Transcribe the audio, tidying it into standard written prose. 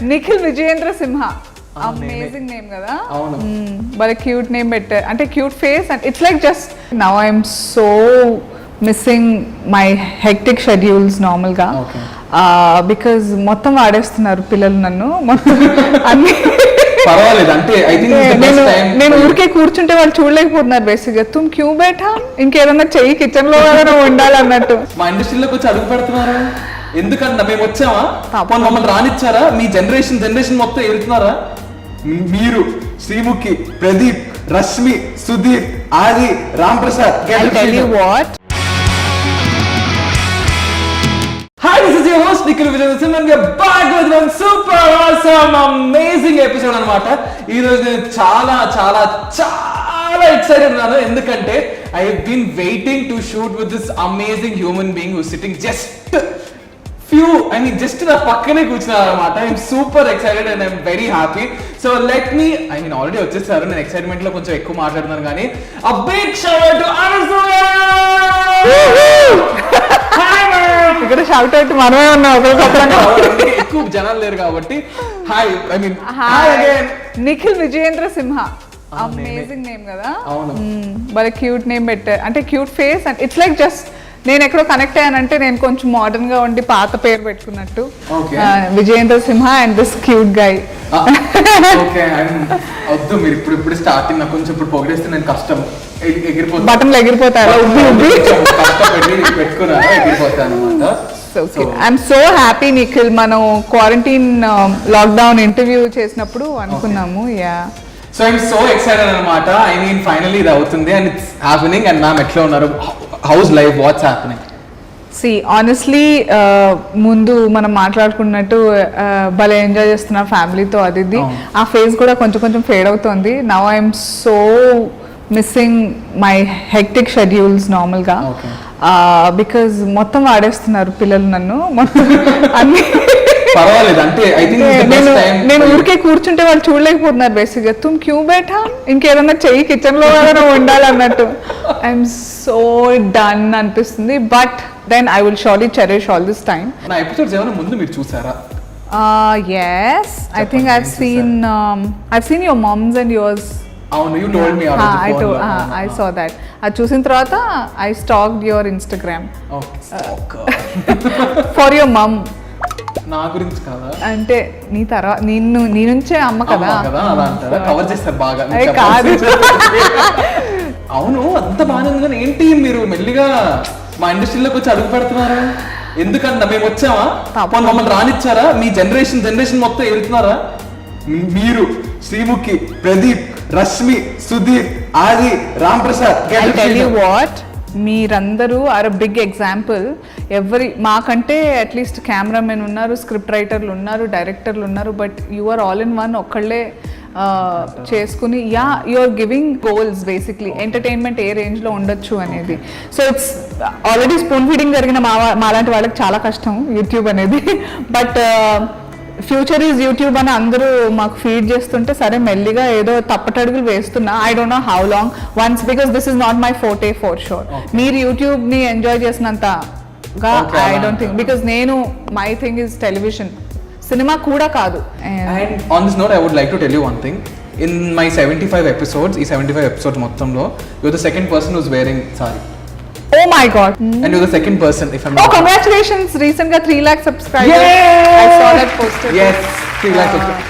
నిఖిల్ విజయేంద్ర సింహ. Amazing name కదా. భలే cute name పెట్టారు, అంటే cute face and it's like just now I'm so missing my hectic schedules నార్మల్గా, because మొత్తం వాడేస్తున్నారు పిల్లలు నన్ను అన్ని. నేను ఊరికే కూర్చుంటే వాళ్ళు చూడలేకపోతున్నారు బేసిక్ గా. తుమ్ క్యూ బేటా, ఇంకేదన్నా చెయ్యి కిచెన్ లో ఉండాలన్నట్టు. మా ఇండస్ట్రీలోకి వచ్చి అడుగు పెడుతున్నారా? ఎందుకన్నా మేము వచ్చామా? మమ్మల్ని రానిచ్చారా? మీ జనరేషన్ మొత్తం ఎదుగుతున్నారా? మీరు, శ్రీముఖి, ప్రదీప్, రష్మి, సుధీర్, ఆది, Ram Prasad. Hi, this is your host Nikhil Vijay and we are back with one super awesome amazing episode అన్నమాట. ఈ రోజు నేను చాలా చాలా చాలా ఎక్సైటెడ్ ఉన్నాను, ఎందుకంటే I have been waiting to shoot with this amazing human being who's sitting just నా పక్కనే కూర్చున్నారు అన్నమాట. I'm super excited and I'm very happy. So let me, already వచ్చేసారు, నేను ఎక్సైట్మెంట్ లో కొంచెం ఎక్కువ మాట్లాడుతున్నాను కానీ a big shout out to Anasuya. ఇక్కడ షౌట్ అవుట్ మనమే ఉన్నాం, ఎక్కువ జనాలు లేరు కాబట్టి. హాయ్ నిఖిల్ విజయేంద్ర సింహ. అమేజింగ్ నేమ్ కదా. భలే క్యూట్ నేమ్ పెట్టారు, అంటే cute face and it's like just నేను ఎక్కడో కనెక్ట్ అయ్యానంటే నేను కొంచెం మోడర్న్ గా ఉండి పాత పేరు పెట్టుకున్నట్టు. విజయేంద్ర సింహ అండ్ దిస్ క్యూట్ గై. వద్దు, మీరు ఇప్పుడు స్టార్టింగ్ నాకు కొంచెం ఇప్పుడు పొగిడేస్తే నేను కష్టం బటన్లు ఎగిరిపోతారు. ఐఎమ్ సో హ్యాపీ నిఖిల్, మనం క్వారంటైన్ లాక్డౌన్ ఇంటర్వ్యూ చేసినప్పుడు అనుకున్నాము. సో ఐఎమ్ సో ఎక్సైటెడ్ అనమాట. ఫైనల్లీ ఇది అవుతుంది and it's happening. And ma'am ఎట్లా ఉన్నారు? House life, what's happening? See honestly ముందు మనం మాట్లాడుకున్నట్టు భలే ఎంజాయ్ చేస్తున్నా ఫ్యామిలీతో, అది ఆ ఫేజ్ కూడా కొంచెం ఫేడ్ అవుతుంది. Now I'm so missing my hectic schedules నార్మల్గా, బికాజ్ మొత్తం వాడేస్తున్నారు పిల్లలు నన్ను అన్ని. నేను ఊరికే కూర్చుంటే వాళ్ళు చూడలేకపోతున్నారు బేసిక్ గా. తుమ్ క్యూ బేటా, ఇంకేదన్నా చెయ్యి కిచెన్ లో ఉండాలన్నట్టు. ఐఎమ్ సో డన్ అనిపిస్తుంది, but then I will surely cherish all this time. నా ఎపిసోడ్స్ ఏమైనా ముందు మీరు చూసారా? Yes, I think I've seen your mom's and yours. అవును, you told me already. I saw that. అది చూసిన తర్వాత I stalked your Instagram. For your mom. నా గురించి కదా, అంటే నీ తర్వాత నీ నుంచే అమ్మ కదా. కవర్ చేస్తారు బాగా. కాదు, అవును అంత బాగానే ఉంది కానీ ఏంటి మీరు మెల్లిగా మా ఇండస్ట్రీలోకి వచ్చి అడుగు పెడుతున్నారా? ఎందుకన్నా మేము వచ్చామా? మమ్మల్ని రానిచ్చారా? మీ జనరేషన్ మొత్తం ఎదుగుతున్నారా? మీరు, శ్రీముఖి, ప్రదీప్, రష్మి, సుధీర్, ఆది, రామ్ ప్రసాద్. మీరందరూ ఆర్ అ బిగ్ ఎగ్జాంపుల్. మాకంటే అట్లీస్ట్ కెమెరామెన్ ఉన్నారు, స్క్రిప్ట్ రైటర్లు ఉన్నారు, డైరెక్టర్లు ఉన్నారు, but you are all in one. ఒక్కళ్ళే చేసుకుని you are giving goals basically, entertainment ఏ రేంజ్లో ఉండొచ్చు అనేది. So it's already spoon feeding జరిగిన మాలాంటి వాళ్ళకి చాలా కష్టం యూట్యూబ్ అనేది, బట్ ఫ్యూచర్ ఈజ్ యూట్యూబ్ అని అందరూ మాకు ఫీడ్ చేస్తుంటే సరే మెల్లిగా ఏదో తప్పటడుగులు వేస్తున్నా. I don't know how long once, because this is not my forte for sure. మీరు యూట్యూబ్ ని ఎంజాయ్ చేసినంతగా ఐ డోంట్ థింక్, బికాస్ నేను my thing is television, cinema కూడా కాదు. And on this note I would like to tell you one thing. In my 75 episodes, ఈ 75 episodes మొత్తంలో you're the second person who's wearing sari. Oh my god. And you're the second person, if I'm not wrong. Congratulations, recent ga 3 lakh subscribers. Yay! I saw that poster. Yes, 3 lakh subscribers.